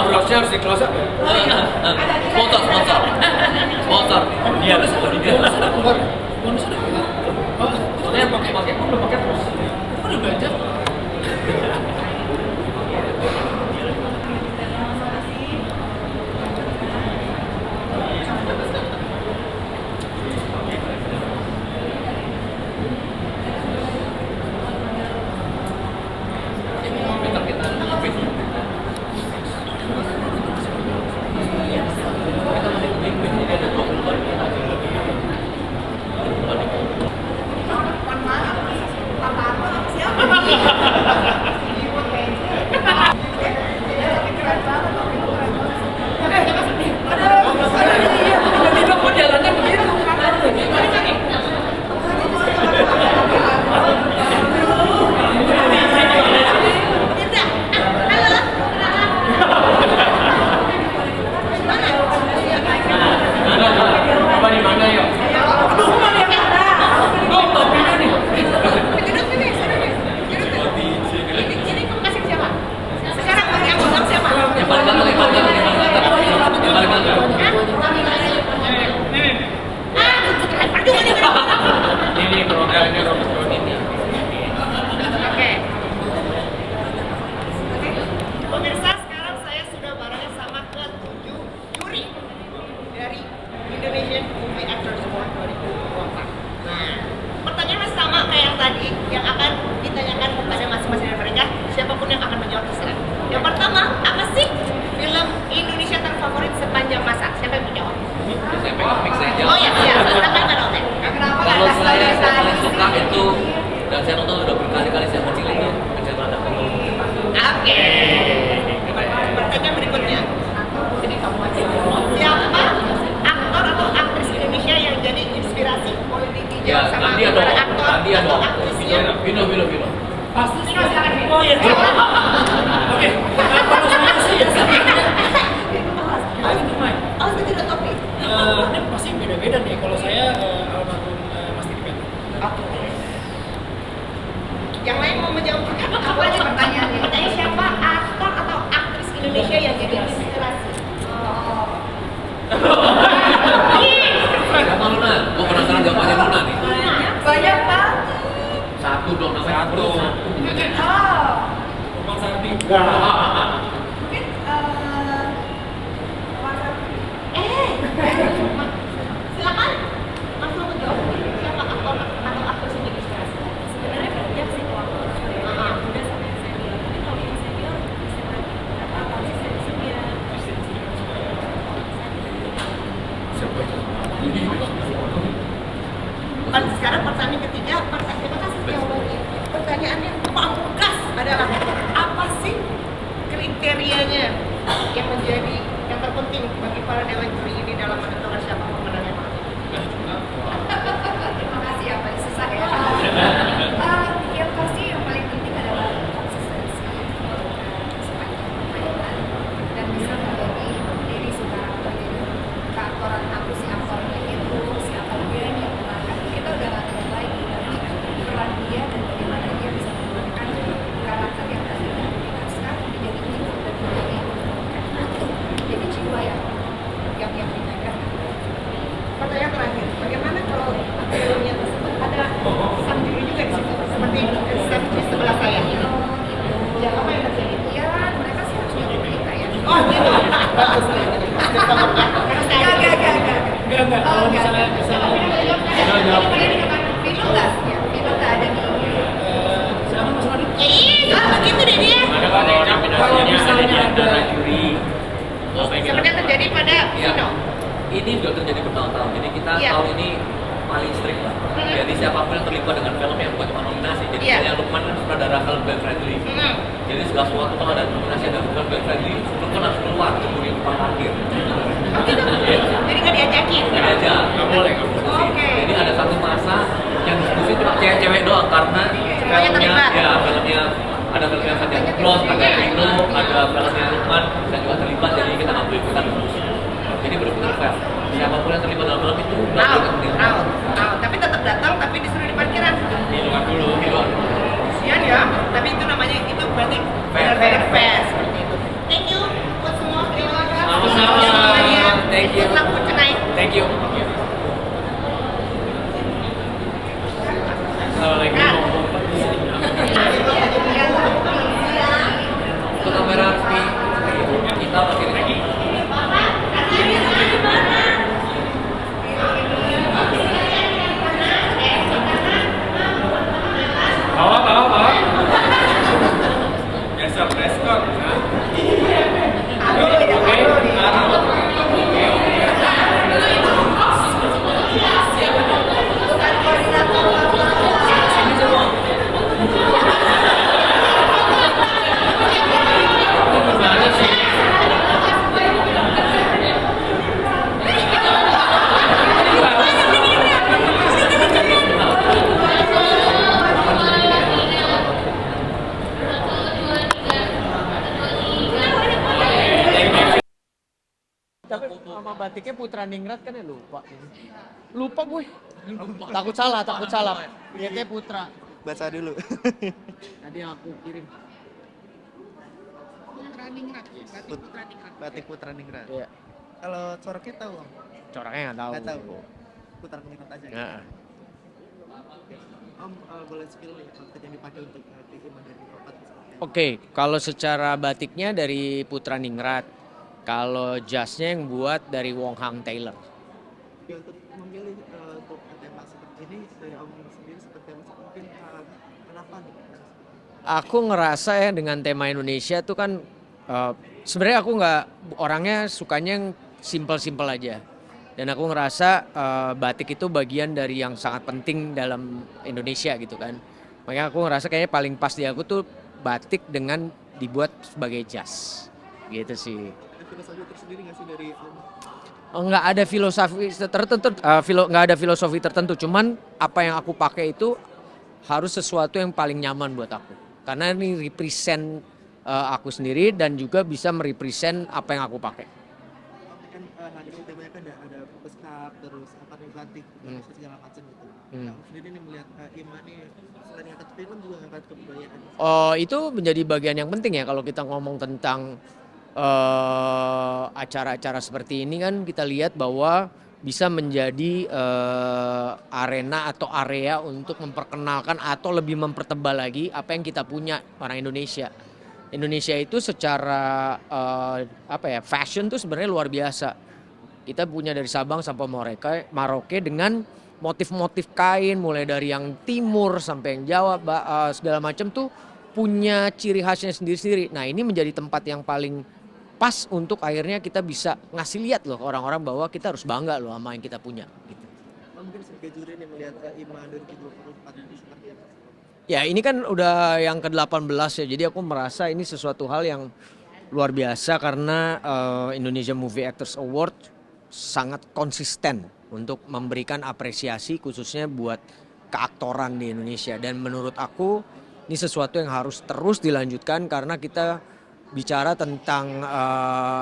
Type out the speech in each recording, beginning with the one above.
Harusnya harus di close up ya. Sponsor. Iya. Bonus udah keluar. Soalnya pakai pun udah pakai terus. Udah belanja. Pemirsa, sekarang saya sudah bareng sama ke-7 juri dari Indonesian Movie Actors Award 2024. Nah, pertanyaannya sama kayak yang tadi, yang akan ditanyakan kepada masing-masing dari mereka, siapapun yang akan menjawab terserah. Yang pertama, apa sih film Indonesia terfavorit sepanjang masa? Siapa yang menjawab? Saya pengen mix aja. Oh iya, silakan Mbak Note. Kalau saya paling suka itu, dan saya nonton udah berkali-kali saya kecil itu Kecil Belanda. Oke. Pertanyaan berikutnya. Jadi kamu aja. Siapa aktor atau aktris Indonesia yang jadi inspirasi politik Ya, sama Nadia dong. aktor Nadia atau dong. aktrisnya? Vino. Pasti Vino, silakan Vino. Oh iya. Oke. Kalau saya sih ya. Ini Mike. Oh, itu tidak topik. Ini pasti beda-beda nih. Kalau saya almarhum Mas Didi Petet. Oke. Yang lain mau menjawab juga? Apa aja pertanyaannya? Pertanyaan siapa aktor atau aktris Indonesia yang jadi inspirasi? Siapa Luna? Gue penasaran jawabannya Luna nih. Banyak banget. Satu dong, namanya Satu. Oh. Bang Sardi. Mungkin silakan langsung menjawab siapa aktor atau aktris yang jadi inspirasi? Sebenarnya banyak sih kalau aku yang muda sama yang senior. Tapi kalau yang senior bisa berapa konsistensi dia. Sekarang pertanyaan ketiga, terima kasih jawabannya. Pertanyaannya pamungkas adalah apa sih kriterianya yang menjadi yang terpenting bagi para dewan juri ini dalam menentukan siapa pemenang yang mana? Terima kasih ya, paling susah ya. Yang pasti yang paling penting adalah konsistensi sepanjang permainan dan bisa menjadi diri si karakter itu. Keaktoran aku si aktornya itu siapa dia yang memainkan. Kita udah nggak tahu lagi tapi peran dia dan bagaimana dia bisa memainkan karakter yang tadi dikasihkan menjadi hidup dan menjadi jadi jiwa yang dimainkan. Pertanyaan terakhir, bagaimana kalau filmnya tersebut ada sang juri juga di situ, seperti set di sebelah saya ini? Ya, apa yang terjadi? Ya, mereka sih harus nyuruh kita ya. Oh gitu, bagus nih. Karena saya Enggak. Kalau misalnya Vino nggak? Ya, Vino nggak ada di. siapa Mas Radi? iya, begitu deh dia. Kalau misalnya ada Seperti yang terjadi pada Iya. Vino. Ini juga terjadi bertahun-tahun. Jadi kita Iya. tahun ini paling strict lah. Jadi siapapun yang terlibat dengan film yang bukan cuma nominasi. Jadi Iya. kayak Lukman kan sutradara film Band Friendly. Jadi segala sesuatu kalau ada nominasi ada film Band Friendly, Lukman harus keluar keburu yang depan parkir. Oh gitu. Jadi nggak diajakin. Nggak aja. Nggak boleh. Oke. Jadi ada satu masa yang diskusi cuma cewek-cewek doang karena Semuanya terlibat. ya filmnya ada filmnya Sandiaga Uno, ada Vino, ada filmnya Lukman dan juga terlibat. Jadi kita nggak boleh ikutan terus. Jadi benar-benar fair. Siapapun yang terlibat dalam film itu nggak boleh kemudian. Out. Tapi tetap datang, tapi disuruh di parkiran. Di luar dulu, di luar. Kasian ya. Tapi itu namanya itu berarti Fair. benar-benar fair seperti itu. Thank you buat semua batiknya Putra Ningrat kan ya lupa gue. Takut salah. Lihatnya Putra. Baca dulu. Tadi aku kirim. Putra Ningrat ya, berarti Putra Ningrat. Batik Putra Ningrat. Iya. Kalau coraknya tahu Om? Coraknya nggak tahu. Nggak tahu. Putra Ningrat aja. Nah. Om boleh spill nih batik yang dipakai untuk Iman dari Bapak. Oke, kalau secara batiknya dari Putra Ningrat. Kalau jasnya yang buat dari Wong Hang Tailor. Ya, untuk memilih untuk tema seperti ini dari Om sendiri seperti apa mungkin kenapa nih? Aku ngerasa ya dengan tema Indonesia tuh kan sebenarnya aku nggak orangnya sukanya yang simple aja. Dan aku ngerasa batik itu bagian dari yang sangat penting dalam Indonesia gitu kan. Makanya aku ngerasa kayaknya paling pas di aku tuh batik dengan dibuat sebagai jas. Gitu sih. Ada filosofi tersendiri nggak sih dari Om? Nggak ada filosofi tertentu, nggak ada filosofi tertentu. Cuman apa yang aku pakai itu harus sesuatu yang paling nyaman buat aku. Karena ini represent aku sendiri dan juga bisa merepresent apa yang aku pakai. Kan hari ini temanya kan ada beskap terus apa nih batik segala macam gitu. Om sendiri nih melihat Iman nih selain ngangkat film juga ngangkat kebudayaan. Oh, itu menjadi bagian yang penting ya kalau kita ngomong tentang acara-acara seperti ini kan kita lihat bahwa bisa menjadi arena atau area untuk memperkenalkan atau lebih mempertebal lagi apa yang kita punya orang Indonesia. Indonesia itu secara fashion tuh sebenarnya luar biasa. Kita punya dari Sabang sampai Merauke dengan motif-motif kain mulai dari yang timur sampai yang Jawa segala macam tuh punya ciri khasnya sendiri-sendiri. Nah, ini menjadi tempat yang paling pas untuk akhirnya kita bisa ngasih lihat loh ke orang-orang bahwa kita harus bangga loh sama yang kita punya gitu. Mungkin sebagai juri nih melihat Iman 2024 ini seperti apa? Ya ini kan udah yang ke-18 ya, jadi aku merasa ini sesuatu hal yang luar biasa karena Indonesia Movie Actors Award sangat konsisten untuk memberikan apresiasi khususnya buat keaktoran di Indonesia. Dan menurut aku ini sesuatu yang harus terus dilanjutkan karena kita bicara tentang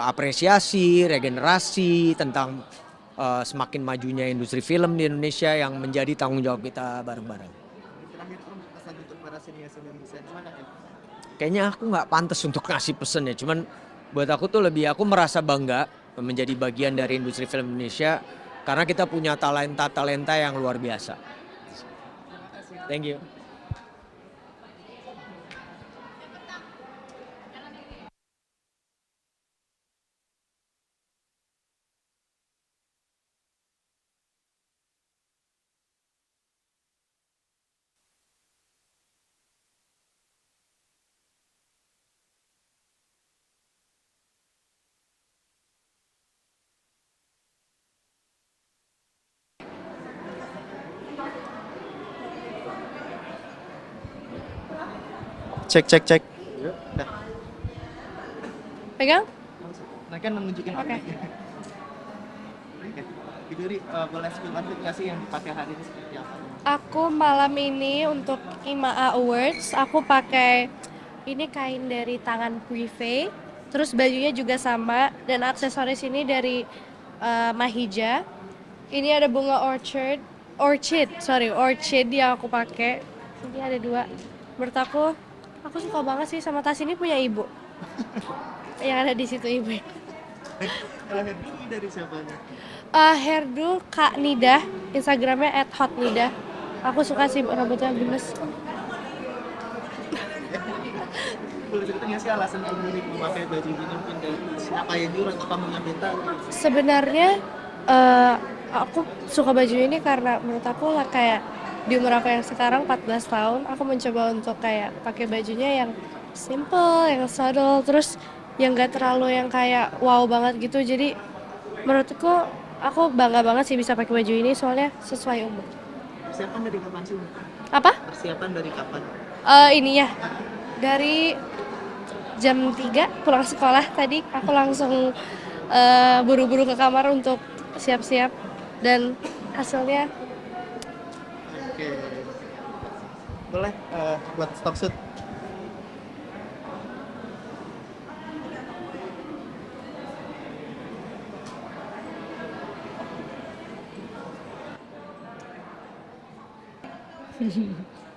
apresiasi, regenerasi, tentang semakin majunya industri film di Indonesia yang menjadi tanggung jawab kita bareng-bareng. Terakhir Om pesan untuk para senior Indonesia gimana ya? Kayaknya aku nggak pantas untuk ngasih pesan ya, cuman buat aku tuh aku merasa bangga menjadi bagian dari industri film Indonesia karena kita punya talenta yang luar biasa. Thank you. Cek. Dah. Pegang? Nah kan menunjukin. Oke. Juri boleh spill nggak sih yang dipakai hari ini seperti apa? Aku malam ini untuk IMA Awards, aku pakai ini kain dari tangan Privé, terus bajunya juga sama, dan aksesoris ini dari Mahija. Ini ada bunga orchid yang aku pakai. Ini ada 2. Menurut aku suka banget sih sama tas ini punya ibu. Yang ada di situ ibu. Kalau ini dari siapa nih? Hairdo Kak Nida, Instagramnya @hotnida. Aku suka sih rambutnya gemes. Boleh cerita nggak sih alasan kamu memakai baju ini mungkin dari siapa yang nyuruh atau kamu yang minta? Sebenarnya aku suka baju ini karena menurut aku lah kayak di umur aku yang sekarang 14 tahun, aku mencoba untuk kayak pakai bajunya yang simple, yang subtle, terus yang gak terlalu yang kayak wow banget gitu. Jadi menurutku aku bangga banget sih bisa pakai baju ini soalnya sesuai umur. Persiapan dari kapan sih? Apa? Persiapan dari kapan? Ini ya, dari jam 3 pulang sekolah tadi aku langsung buru-buru ke kamar untuk siap-siap dan hasilnya. Oke. Boleh buat stock shoot.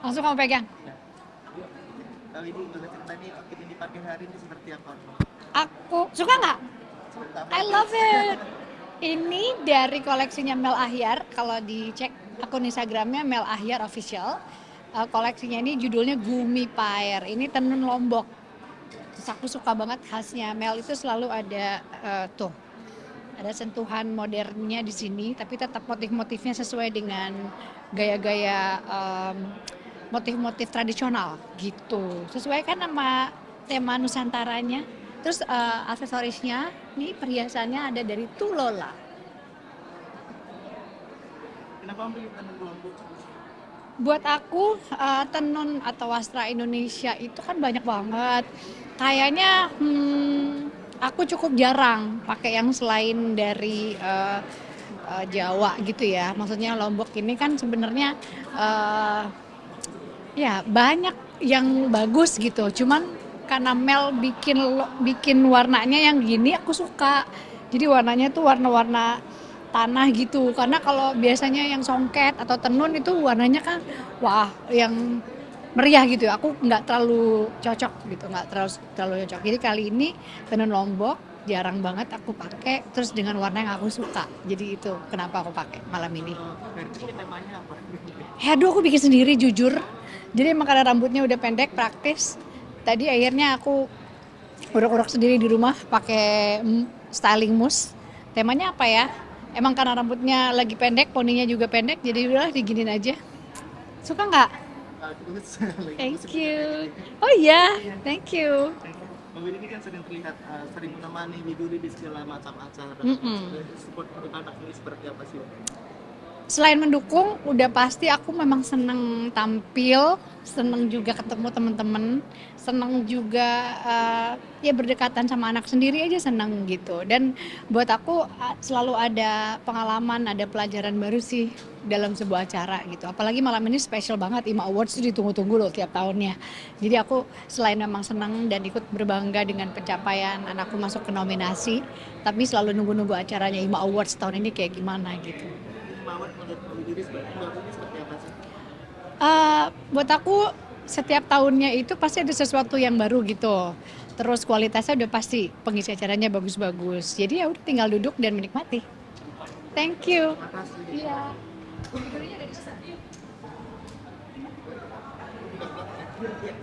Langsung kamu pegang. Kalau ini boleh cerita nih outfit yang dipakai hari ini seperti apa? Aku suka nggak? I love it. Ini dari koleksinya Mel Ahyar. Kalau dicek akun Instagramnya Mel Ahyar Official. Koleksinya ini judulnya Gumi Pair. Ini tenun Lombok. Terus aku suka banget khasnya Mel itu selalu ada tuh. Ada sentuhan modernnya di sini, tapi tetap motif-motifnya sesuai dengan gaya-gaya motif-motif tradisional gitu. Sesuai kan sama tema Nusantaranya. Terus aksesorisnya, nih perhiasannya ada dari Tulola. Kenapa ambil tenun Lombok? Buat aku tenun atau wastra Indonesia itu kan banyak banget. Kayaknya aku cukup jarang pakai yang selain dari Jawa gitu ya. Maksudnya Lombok ini kan sebenarnya ya banyak yang bagus gitu. Cuman karena Mel bikin warnanya yang gini aku suka. Jadi warnanya tuh warna-warna tanah gitu. Karena kalau biasanya yang songket atau tenun itu warnanya kan wah yang meriah gitu ya. Aku nggak terlalu cocok gitu, nggak terlalu cocok. Jadi kali ini tenun Lombok jarang banget aku pakai, terus dengan warna yang aku suka. Jadi itu kenapa aku pakai malam ini. Berarti temanya apa? Hairdo aku bikin sendiri jujur. Jadi emang karena rambutnya udah pendek, praktis. Tadi akhirnya aku urek-urek sendiri di rumah pakai styling mousse. Temanya apa ya? Emang karena rambutnya lagi pendek, poninya juga pendek, jadi udah diginin aja. Suka nggak? Bagus. Thank you. Oh iya, thank you. Mbak Widi ini kan sering terlihat sering menemani Widuri di segala macam acara. Support untuk anak ini seperti apa sih? Selain mendukung, udah pasti aku memang seneng tampil, seneng juga ketemu teman-teman, seneng juga ya berdekatan sama anak sendiri aja seneng gitu. Dan buat aku selalu ada pengalaman, ada pelajaran baru sih dalam sebuah acara gitu. Apalagi malam ini spesial banget, IMA Awards itu ditunggu-tunggu loh tiap tahunnya. Jadi aku selain memang seneng dan ikut berbangga dengan pencapaian anakku masuk ke nominasi, tapi selalu nunggu-nunggu acaranya IMA Awards tahun ini kayak gimana gitu. Mawar menurut Mbak Widi seperti apa sih? Buat aku setiap tahunnya itu pasti ada sesuatu yang baru gitu. Terus kualitasnya udah pasti, pengisi acaranya bagus-bagus. Jadi ya udah tinggal duduk dan menikmati. Thank you. Iya. Iya.